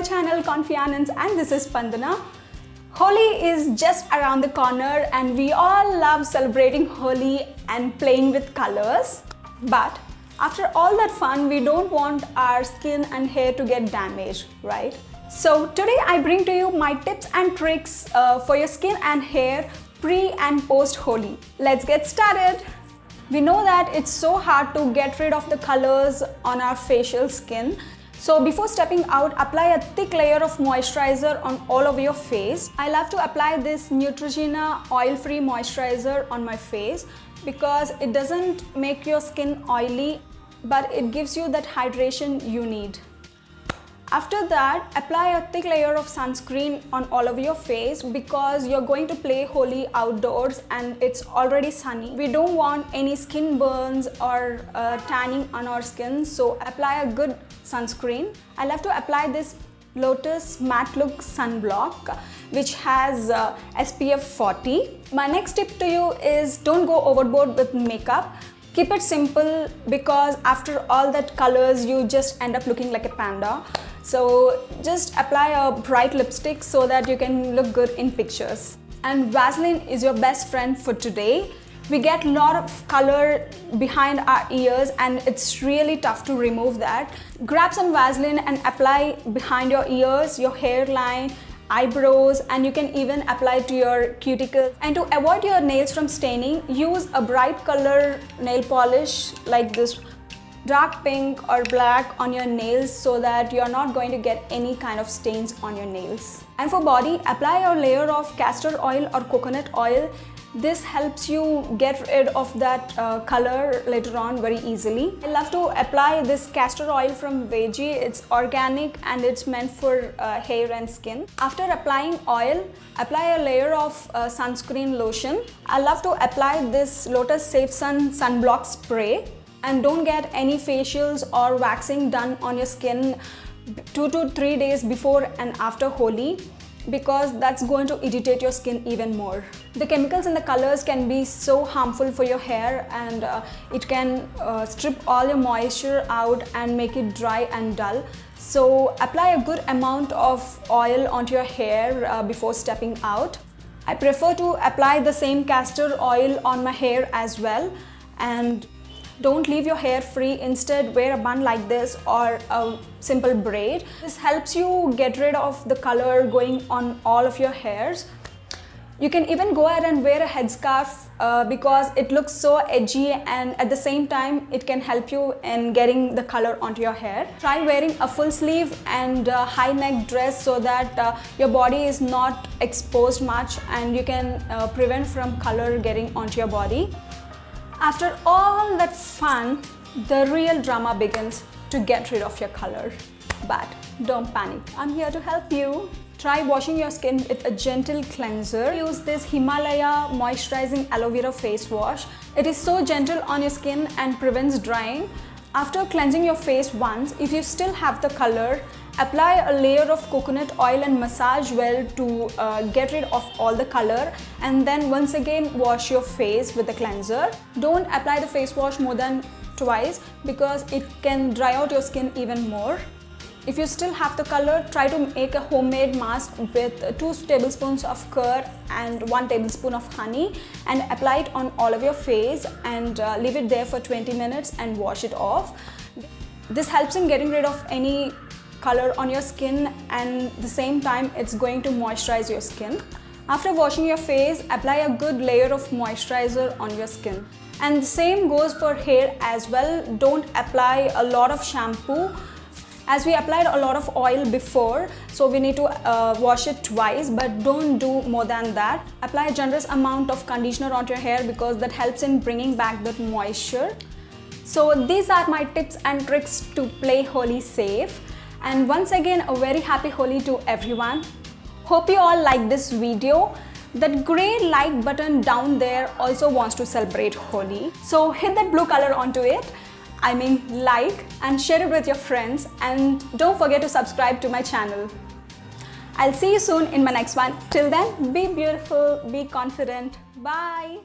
channel Confiance and this is Pandana. Holi is just around the corner and we all love celebrating Holi and playing with colors. But after all that fun, we don't want our skin and hair to get damaged, right? So today I bring to you my tips and tricks for your skin and hair pre and post Holi. Let's get started. We know that it's so hard to get rid of the colors on our facial skin. So before stepping out, apply a thick layer of moisturizer on all over your face. I love to apply this Neutrogena oil-free moisturizer on my face because it doesn't make your skin oily, but it gives you that hydration you need. After that, apply a thick layer of sunscreen on all over your face because you're going to play Holi outdoors and it's already sunny. We don't want any skin burns or tanning on our skin, so apply a good sunscreen. I love to apply this Lotus Matte Look Sunblock which has SPF 40. My next tip to you is don't go overboard with makeup. Keep it simple because after all that colors you just end up looking like a panda. So just apply a bright lipstick so that you can look good in pictures. And Vaseline is your best friend for today. We get a lot of color behind our ears and it's really tough to remove that. Grab some Vaseline and apply behind your ears, your hairline, eyebrows, and you can even apply to your cuticles. And to avoid your nails from staining, use a bright color nail polish like this dark pink or black on your nails so that you're not going to get any kind of stains on your nails. And for body, apply a layer of castor oil or coconut oil. This helps you get rid of that color later on very easily. I love to apply this castor oil from Veggie. It's organic and it's meant for hair and skin. After applying oil, apply a layer of sunscreen lotion. I love to apply this Lotus Safe Sun Sunblock Spray. And don't get any facials or waxing done on your skin 2 to 3 days before and after Holi because that's going to irritate your skin even more. The chemicals in the colors can be so harmful for your hair and it can strip all your moisture out and make it dry and dull. So apply a good amount of oil onto your hair before stepping out. I prefer to apply the same castor oil on my hair as well. And don't leave your hair free, instead wear a bun like this or a simple braid. This helps you get rid of the color going on all of your hairs. You can even go ahead and wear a headscarf because it looks so edgy and at the same time it can help you in getting the color onto your hair. Try wearing a full sleeve and high neck dress so that your body is not exposed much and you can prevent from color getting onto your body. After all that fun, the real drama begins to get rid of your color. But don't panic, I'm here to help you. Try washing your skin with a gentle cleanser. Use this Himalaya Moisturizing Aloe Vera Face Wash. It is so gentle on your skin and prevents drying. After cleansing your face once, if you still have the color, apply a layer of coconut oil and massage well to get rid of all the color, and then once again wash your face with the cleanser. Don't apply the face wash more than twice because it can dry out your skin even more. If you still have the color, try to make a homemade mask with 2 tablespoons of curd and 1 tablespoon of honey and apply it on all of your face and leave it there for 20 minutes and wash it off. This helps in getting rid of any color on your skin and at the same time it's going to moisturize your skin. After washing your face, apply a good layer of moisturizer on your skin. And the same goes for hair as well. Don't apply a lot of shampoo as we applied a lot of oil before, so we need to wash it twice, but don't do more than that. Apply a generous amount of conditioner onto your hair because that helps in bringing back that moisture. So these are my tips and tricks to play Holi safe. And once again, a very happy Holi to everyone. Hope you all like this video. That gray like button down there also wants to celebrate Holi. So hit that blue color onto it. I mean like, and share it with your friends, and don't forget to subscribe to my channel. I'll see you soon in my next one. Till then, be beautiful, be confident. Bye.